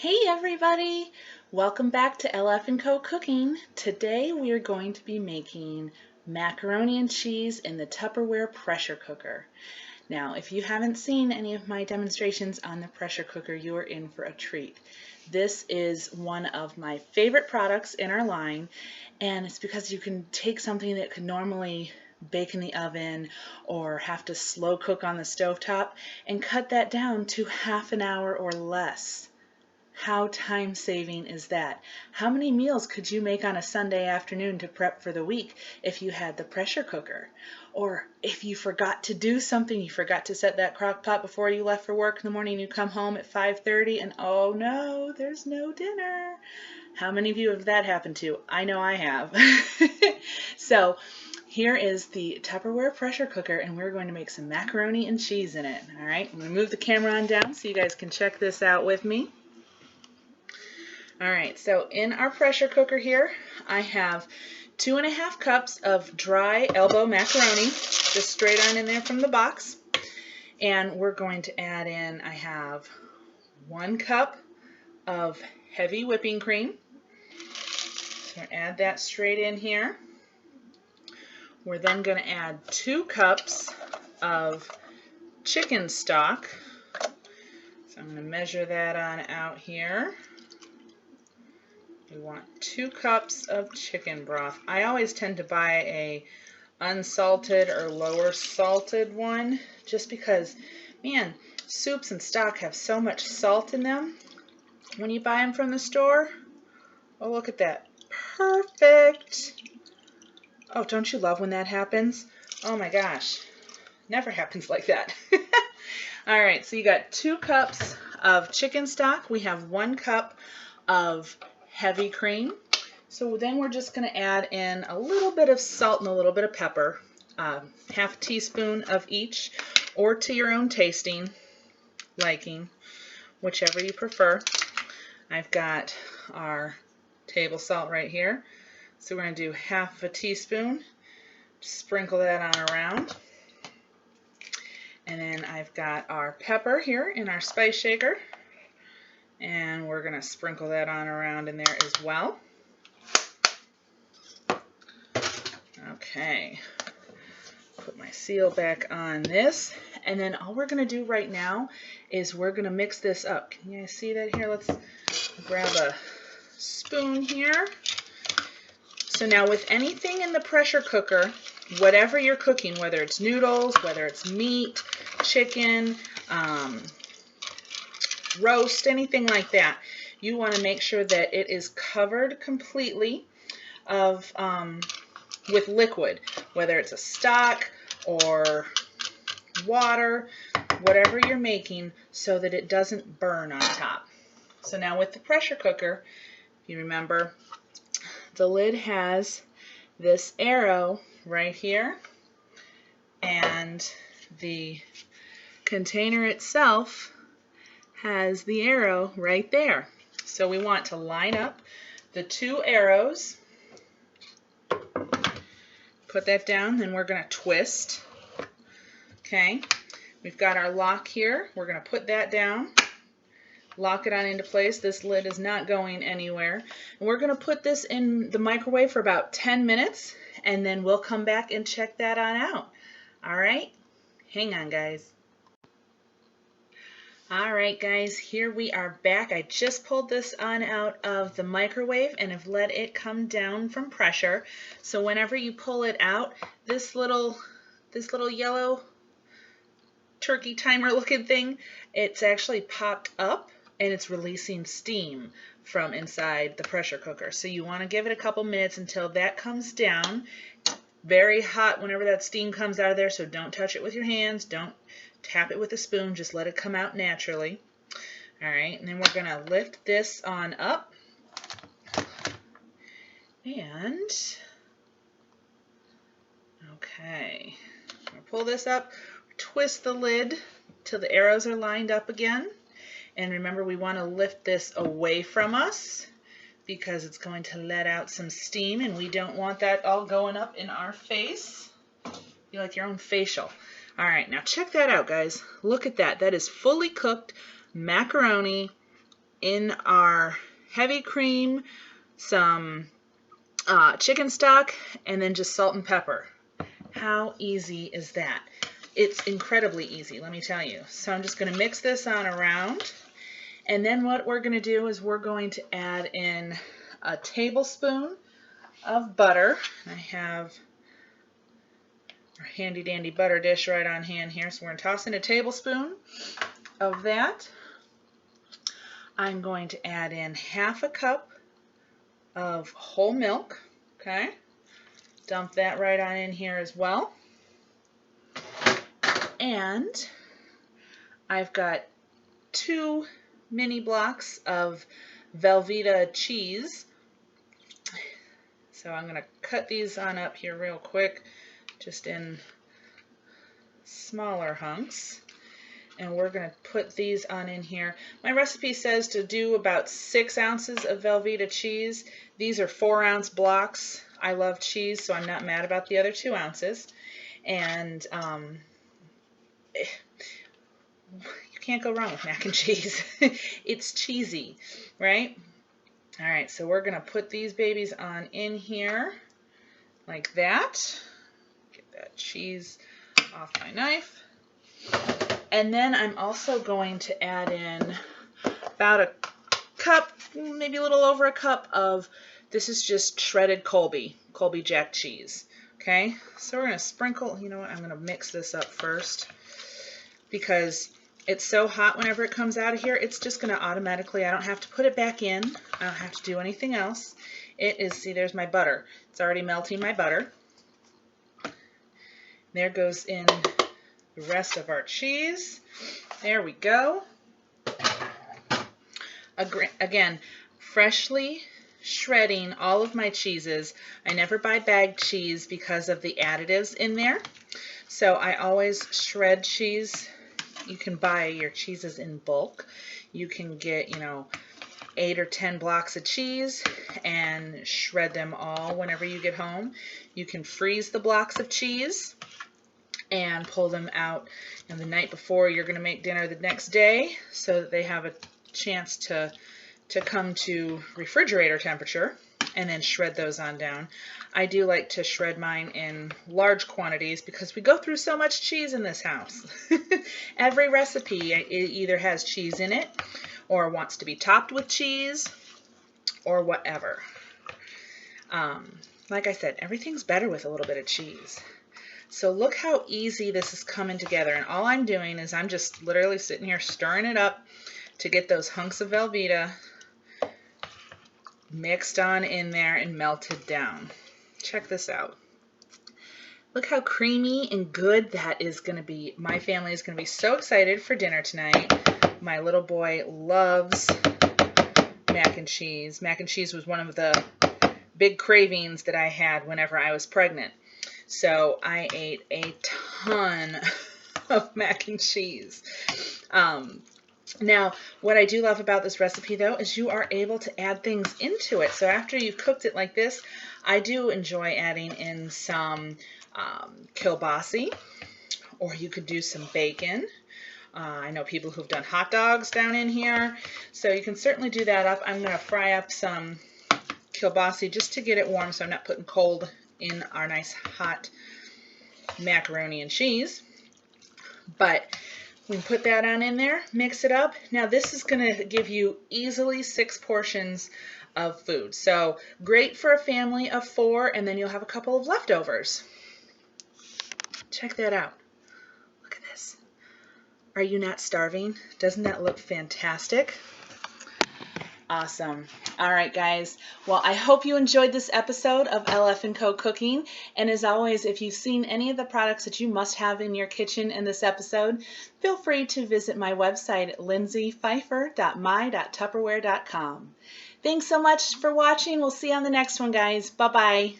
Hey everybody! Welcome back to LF & Co. Cooking. Today we are going to be making macaroni and cheese in the Tupperware pressure cooker. Now, if you haven't seen any of my demonstrations on the pressure cooker, you are in for a treat. This is one of my favorite products in our line, and it's because you can take something that could normally bake in the oven or have to slow cook on the stovetop and cut that down to half an hour or less. How time-saving is that? How many meals could you make on a Sunday afternoon to prep for the week if you had the pressure cooker? Or if you forgot to do something, you forgot to set that crock pot before you left for work in the morning, you come home at 5:30 and oh no, there's no dinner. How many of you have that happened to? I know I have. So here is the Tupperware pressure cooker, and we're going to make some macaroni and cheese in it. All right, I'm going to move the camera on down so you guys can check this out with me. All right, so in our pressure cooker here, I have 2½ cups of dry elbow macaroni, just straight on in there from the box. And we're going to add in, I have 1 cup of heavy whipping cream. So add that straight in here. We're then going to add 2 cups of chicken stock. So I'm going to measure that on out here. We want 2 cups of chicken broth. I always tend to buy a unsalted or lower salted one just because, man, soups and stock have so much salt in them when you buy them from the store. Oh, look at that. Perfect. Oh, don't you love when that happens? Oh my gosh. Never happens like that. All right, so you got 2 cups of chicken stock. We have 1 cup of heavy cream. So then we're just going to add in a little bit of salt and a little bit of pepper, half a teaspoon of each, or to your own tasting liking, whichever you prefer. I've got our table salt right here, so we're going to do half a teaspoon, sprinkle that on around. And then I've got our pepper here in our spice shaker, and we're going to sprinkle that on around in there as well. Okay, put my seal back on this, and then all we're going to do right now is we're going to mix this up. Can you guys see that here? Let's grab a spoon here. So now with anything in the pressure cooker, whatever you're cooking, whether it's noodles, whether it's meat, chicken, roast, anything like that, you want to make sure that it is covered completely with liquid, whether it's a stock or water, whatever you're making, so that it doesn't burn on top. So now with the pressure cooker, if you remember, the lid has this arrow right here, and the container itself has the arrow right there. So we want to line up the 2 arrows, put that down, then we're going to twist. Okay, we've got our lock here. We're going to put that down, lock it on into place. This lid is not going anywhere. And we're going to put this in the microwave for about 10 minutes, and then we'll come back and check that on out. All right, hang on, guys. All right, guys, here we are back. I just pulled this on out of the microwave and have let it come down from pressure. So whenever you pull it out, this little yellow turkey timer looking thing, it's actually popped up and it's releasing steam from inside the pressure cooker. So you want to give it a couple minutes until that comes down. Very hot whenever that steam comes out of there, so don't touch it with your hands. Don't tap it with a spoon. Just let it come out naturally. All right, and then we're going to lift this on up. And, okay, I'm going to pull this up, twist the lid till the arrows are lined up again. And remember, we want to lift this away from us because it's going to let out some steam, and we don't want that all going up in our face. You like your own facial. All right, now check that out, guys. Look at that. That is fully cooked macaroni in our heavy cream, some chicken stock, and then just salt and pepper. How easy is that? It's incredibly easy, let me tell you. So I'm just going to mix this on around. And then what we're going to do is we're going to add in a tablespoon of butter. I have our handy dandy butter dish right on hand here. So we're going to toss in a tablespoon of that. I'm going to add in half a cup of whole milk. Okay. Dump that right on in here as well. And I've got 2 mini blocks of Velveeta cheese. So I'm going to cut these on up here real quick, just in smaller hunks. And we're going to put these on in here. My recipe says to do about 6 ounces of Velveeta cheese. These are 4-ounce blocks. I love cheese, so I'm not mad about the other 2 ounces. And you can't go wrong with mac and cheese. It's cheesy, right? All right, so we're going to put these babies on in here like that. Get that cheese off my knife. And then I'm also going to add in about a cup, maybe a little over a cup of, this is just shredded Colby Jack cheese. Okay, so we're going to sprinkle, you know what, I'm going to mix this up first because it's so hot whenever it comes out of here, it's just going to automatically, I don't have to put it back in, I don't have to do anything else. It is, see, there's my butter. It's already melting my butter. There goes in the rest of our cheese. There we go. Again, freshly shredding all of my cheeses. I never buy bagged cheese because of the additives in there. So I always shred cheese. You can buy your cheeses in bulk. You can get, you know, 8 or 10 blocks of cheese and shred them all whenever you get home. You can freeze the blocks of cheese and pull them out the night before you're going to make dinner the next day so that they have a chance to come to refrigerator temperature, and then shred those on down. I do like to shred mine in large quantities because we go through so much cheese in this house. Every recipe either has cheese in it or wants to be topped with cheese or whatever. Like I said, everything's better with a little bit of cheese. So look how easy this is coming together, and all I'm doing is I'm just literally sitting here stirring it up to get those hunks of Velveeta mixed on in there and melted down. Check this out. Look how creamy and good that is going to be. My family is going to be so excited for dinner tonight. My little boy loves mac and cheese. Mac and cheese was one of the big cravings that I had whenever I was pregnant. So I ate a ton of mac and cheese. Now, what I do love about this recipe, though, is you are able to add things into it. So after you've cooked it like this, I do enjoy adding in some kielbasa, or you could do some bacon. I know people who've done hot dogs down in here, so you can certainly do that up. I'm going to fry up some kielbasa just to get it warm so I'm not putting cold in our nice hot macaroni and cheese. But we can put that on in there, mix it up. Now this is going to give you easily 6 portions of food. So great for a family of 4, and then you'll have a couple of leftovers. Check that out. Look at this. Are you not starving? Doesn't that look fantastic? Awesome. All right, guys. Well, I hope you enjoyed this episode of LF & Co. Cooking. And as always, if you've seen any of the products that you must have in your kitchen in this episode, feel free to visit my website at lindsaypfeiffer.my.tupperware.com. Thanks so much for watching. We'll see you on the next one, guys. Bye-bye.